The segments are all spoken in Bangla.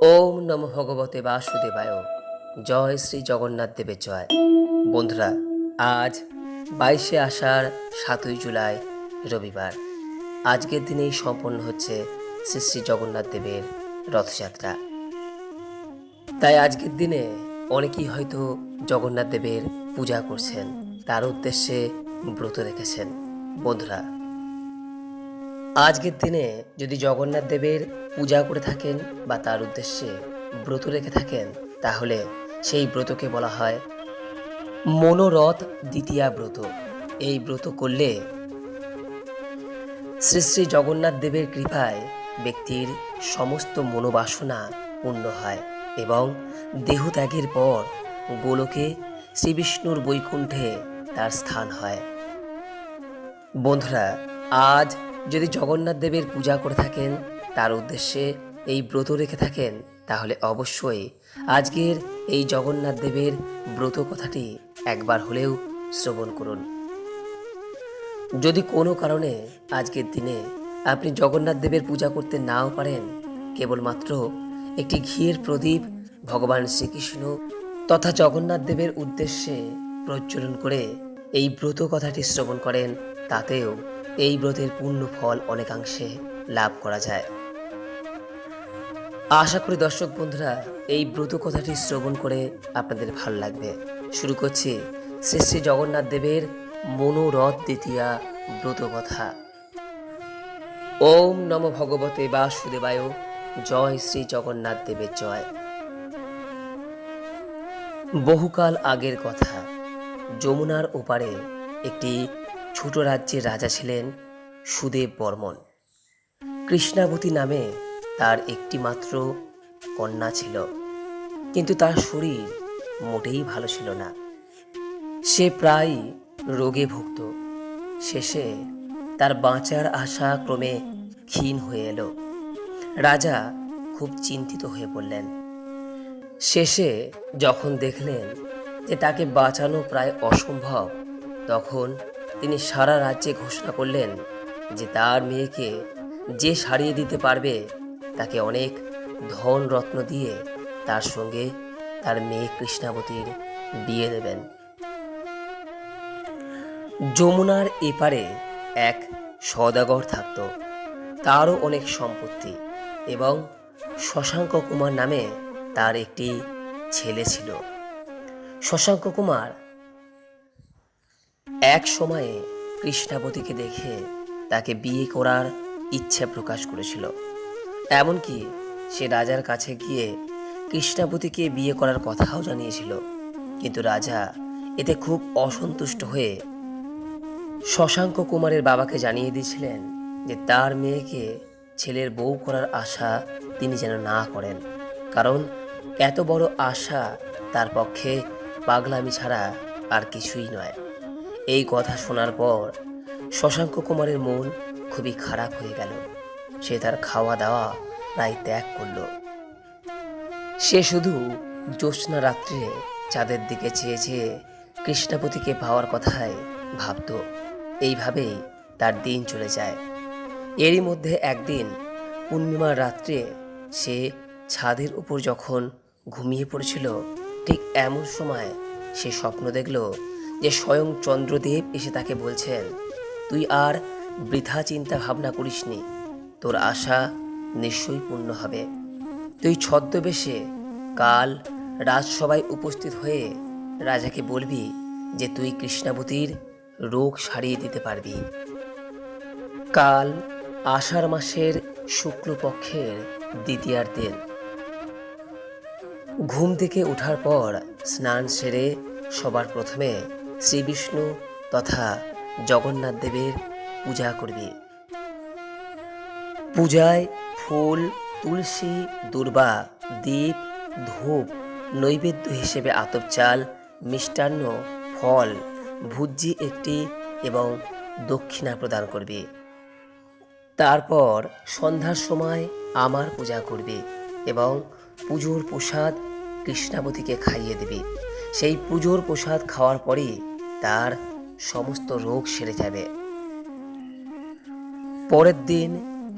ওম নমো ভগবতে বাসুদেবায়। জয় শ্রী জগন্নাথ দেবের জয়। বন্ধুরা, আজ 22শে আষাঢ় 7ই জুলাই রবিবার। আজকের দিনেই সম্পন্ন হচ্ছে শ্রী শ্রী জগন্নাথ দেবের রথযাত্রা। তাই আজকের দিনে অনেকেই হয়তো জগন্নাথ দেবের পূজা করছেন, তার উদ্দেশ্যে ব্রত রেখেছেন। বন্ধুরা, আজকের দিনে যদি জগন্নাথ দেবের পূজা করে থাকেন বা তার উদ্দেশ্যে ব্রত রেখে থাকেন, তাহলে সেই ব্রতকে বলা হয় মনোরথ দ্বিতীয়া ব্রত। এই ব্রত করলে শ্রী শ্রী জগন্নাথ দেবের কৃপায় ব্যক্তির সমস্ত মনোবাসনা পূর্ণ হয় এবং দেহত্যাগের পর গোলকে শ্রীবিষ্ণুর বৈকুণ্ঠে তার স্থান হয়। বন্ধুরা, আজ যদি জগন্নাথ দেবের পূজা করে থাকেন, তার উদ্দেশ্যে এই ব্রত রেখে থাকেন, তাহলে অবশ্যই আজকের এই জগন্নাথ দেবের ব্রত কথাটি একবার হলেও শ্রবণ করুন। যদি কোনো কারণে আজকের দিনে আপনি জগন্নাথ দেবের পূজা করতে নাও পারেন, কেবলমাত্র একটি ঘিয়ের প্রদীপ ভগবান শ্রীকৃষ্ণ তথা জগন্নাথ দেবের উদ্দেশ্যে প্রজ্বলন করে এই ব্রত কথাটি শ্রবণ করেন, তাতেও এই ব্রতের পূর্ণ ফল অনেকাংশে লাভ করা যায়। আশা করি দর্শক বন্ধুরা, এই ব্রত কথাটি শ্রবণ করে আপনাদের ভালো লাগবে। শুরু করছি শ্রী শ্রী জগন্নাথ দেবের মনোরথ দ্বিতীয়া ব্রত কথা। ওম নমো ভগবতে বাসুদেবায়। জয় শ্রী জগন্নাথ দেবের জয়। বহুকাল আগের কথা, যমুনার ওপারে একটি ছোট রাজ্যের রাজা ছিলেন সুদেব বর্মন। কৃষ্ণাবতী নামে তার একটি মাত্র কন্যা ছিল, কিন্তু তার শরীর মোটেই ভালো ছিল না। সে প্রায় রোগে ভুগত। শেষে তার বাঁচার আশা ক্রমে ক্ষীণ হয়ে এলো। রাজা খুব চিন্তিত হয়ে পড়লেন। শেষে যখন দেখলেন যে তাকে বাঁচানো প্রায় অসম্ভব, তখন তিনি সারা রাজ্যে ঘোষণা করলেন যে তার মেয়েকে যে সারিয়ে দিতে পারবে তাকে অনেক ধন রত্ন দিয়ে তার সঙ্গে তার মেয়ে কৃষ্ণাবতীর বিয়ে দেবেন। যমুনার এপারে এক সওদাগর থাকত। তারও অনেক সম্পত্তি এবং শশাঙ্ক কুমার নামে তার একটি ছেলে ছিল। শশাঙ্ক কুমার এক সময়ে কৃষ্ণাবতীকে দেখে তাকে বিয়ে করার ইচ্ছা প্রকাশ করেছিল। এমনকি সে রাজার কাছে গিয়ে কৃষ্ণাবতীকে বিয়ে করার কথাও জানিয়েছিল। কিন্তু রাজা এতে খুব অসন্তুষ্ট হয়ে শশাঙ্ক কুমারের বাবাকে জানিয়ে দিয়েছিলেন যে তার মেয়েকে ছেলের বউ করার আশা তিনি যেন না করেন, কারণ এত বড় আশা তার পক্ষে পাগলামি ছাড়া আর কিছুই নয়। এই কথা শোনার পর শশাঙ্ক কুমারের মন খুবই খারাপ হয়ে গেল। সে তার খাওয়া দাওয়া প্রায় ত্যাগ করল। সে শুধু জ্যোৎস্না রাত্রে চাঁদের দিকে চেয়ে চেয়ে কৃষ্ণাপতিকে পাওয়ার কথাই ভাবত। এইভাবেই তার দিন চলে যায়। এরই মধ্যে একদিন পূর্ণিমার রাত্রে সে ছাদের উপর যখন ঘুমিয়ে পড়েছিল, ঠিক এমন সময় সে স্বপ্ন দেখল যে স্বয়ং চন্দ্রদেব এসে তাকে বলছেন, তুই আর বৃথা চিন্তা ভাবনা করিসনি, তোর আশা নিশ্চয়ই পূর্ণ হবে। তুই ছদ্মবেশে কাল রাজসভায় উপস্থিত হয়ে রাজাকে বলবি যে তুই কৃষ্ণাবতীর রোগ সারিয়ে দিতে পারবি। কাল আষাঢ় মাসের শুক্লপক্ষের দ্বিতীয়ার দিন। ঘুম থেকে ওঠার পর স্নান সেরে সবার প্রথমে শ্রীবিষ্ণু তথা জগন্নাথ দেবের পূজা করবি। পূজায় ফুল, তুলসী, দূর্বা, দীপ, ধূপ, নৈবেদ্য হিসেবে আতপ চাল, মিষ্টান্ন, ফল, ভুজ্জি একটি এবং দক্ষিণা প্রদান করবি। তারপর সন্ধ্যার সময় আমার পূজা করবি এবং পুজোর প্রসাদ কৃষ্ণাবতীকে খাইয়ে দিবি। সেই পুজোর প্রসাদ খাওয়ার পরই তার সমস্ত রোগ সেরে যাবে। পরের দিন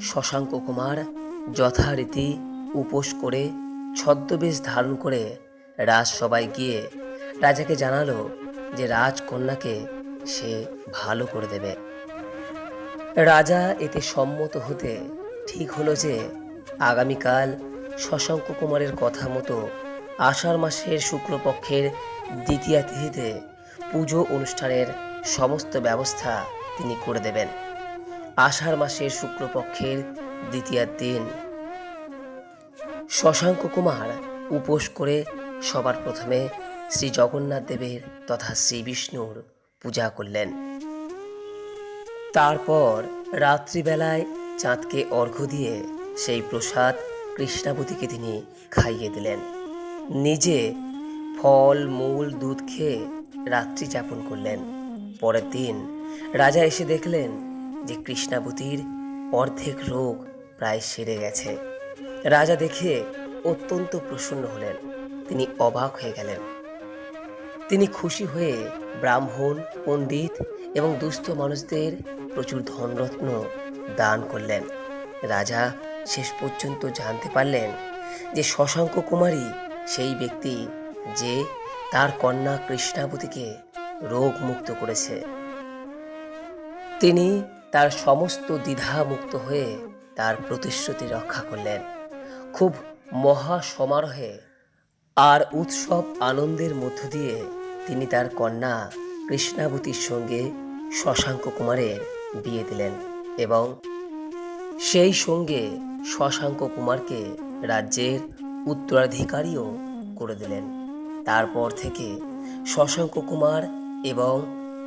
শশাঙ্ক কুমার যথারীতি উপোস করে ছদ্মবেশ ধারণ করে রাজসভায় গিয়ে রাজাকে জানালো যে রাজকন্যাকে সে ভালো করে দেবে। রাজা এতে সম্মত হতে ঠিক হলো যে আগামীকাল শশাঙ্ক কুমারের কথা মতো আষাঢ় মাসের শুক্লপক্ষের দ্বিতীয়া তিথিতে পুজো অনুষ্ঠানের সমস্ত ব্যবস্থা তিনি করে দেবেন। আষাঢ় মাসের শুক্লপক্ষের দ্বিতীয়ার দিন শশাঙ্ক কুমার উপোস করে সবার প্রথমে শ্রী জগন্নাথ দেবের তথা শ্রী বিষ্ণুর পূজা করলেন। তারপর রাত্রিবেলায় চাঁদকে অর্ঘ্য দিয়ে সেই প্রসাদ কৃষ্ণাবতীকে তিনি খাইয়ে দিলেন। নিজে ফল মূল দুধ খেয়ে রাত্রি যাপন করলেন। পরের দিন রাজা এসে দেখলেন যে কৃষ্ণাবতীর অর্ধেক রোগ প্রায় সেরে গেছে। রাজা দেখে অত্যন্ত প্রসন্ন হলেন, তিনি অবাক হয়ে গেলেন। তিনি খুশি হয়ে ব্রাহ্মণ, পণ্ডিত এবং দুস্থ মানুষদের প্রচুর ধনরত্ন দান করলেন। রাজা শেষ পর্যন্ত জানতে পারলেন যে শশাঙ্ক কুমারী সেই ব্যক্তি যে তার কন্যা কৃষ্ণাবতীকে রোগ মুক্ত করেছে। তিনি তার সমস্ত দ্বিধা মুক্ত হয়ে তার প্রতিশ্রুতি রক্ষা করলেন। খুব মহা সমারোহে আর উৎসব আনন্দের মধ্য দিয়ে তিনি তার কন্যা কৃষ্ণাবতীর সঙ্গে শশাঙ্ক কুমারের বিয়ে দিলেন এবং সেই সঙ্গে শশাঙ্ক কুমারকে রাজ্যের উত্তরাধিকারীও করে দিলেন। তারপর থেকে শশাঙ্ক কুমার এবং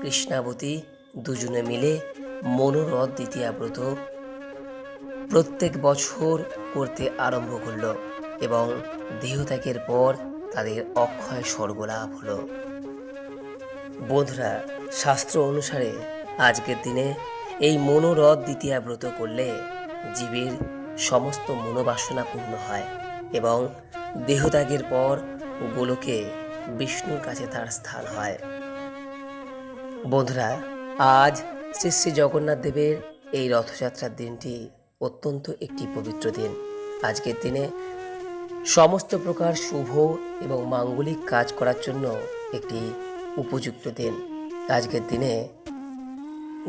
কৃষ্ণাবতী দুজনে মিলে মনোরথ দ্বিতীয়া ব্রত প্রত্যেক বছর করতে আরম্ভ করল এবং দেহত্যাগের পর তাদের অক্ষয় স্বর্গ লাভ হলো। বন্ধুরা, শাস্ত্র অনুসারে আজকের দিনে এই মনোরথ দ্বিতীয়া ব্রত করলে জীবের সমস্ত মনোবাসনা পূর্ণ হয় এবং দেহত্যাগের পর গোলকে বিষ্ণুর কাছে তার স্থান হয়। বন্ধুরা, আজ শ্রী শ্রী জগন্নাথ দেবের এই রথযাত্রার দিনটি অত্যন্ত একটি পবিত্র দিন। আজকের দিনে সমস্ত প্রকার শুভ এবং মাঙ্গলিক কাজ করার জন্য একটি উপযুক্ত দিন। আজকের দিনে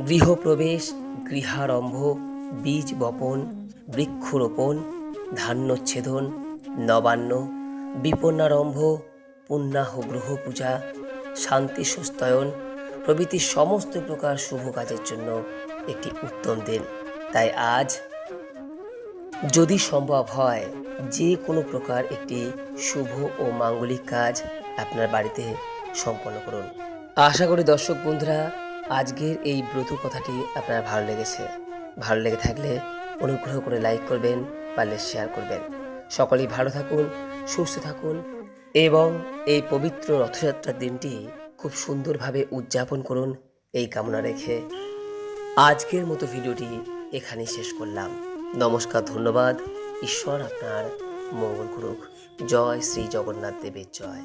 গৃহপ্রবেশ, গৃহারম্ভ, বীজ বপন, বৃক্ষরোপণ, ধান্যচ্ছেদন, নবান্ন, বিপন্নারম্ভ, পুণ্যাহ গ্রহ পূজা, শান্তি সুস্তয়ন প্রভৃতি সমস্ত প্রকার শুভ কাজের জন্য একটি উত্তম দিন। তাই আজ যদি সম্ভব হয় যে কোনো প্রকার একটি শুভ ও মাঙ্গলিক কাজ আপনার বাড়িতে সম্পন্ন করুন। আশা করি দর্শক বন্ধুরা আজকের এই ব্রত কথাটি আপনার ভালো লেগেছে। ভালো লেগে থাকলে অনুগ্রহ করে লাইক করবেন, পারলে শেয়ার করবেন। সকলেই ভালো থাকুন, সুস্থ থাকুন এবং এই পবিত্র রথযাত্রার দিনটি খুব সুন্দরভাবে উদযাপন করুন এই কামনা রেখে আজকের মতো ভিডিওটি এখানেই শেষ করলাম। নমস্কার, ধন্যবাদ। ঈশ্বর আপনার মঙ্গল করুক। জয় শ্রী জগন্নাথ দেবের জয়।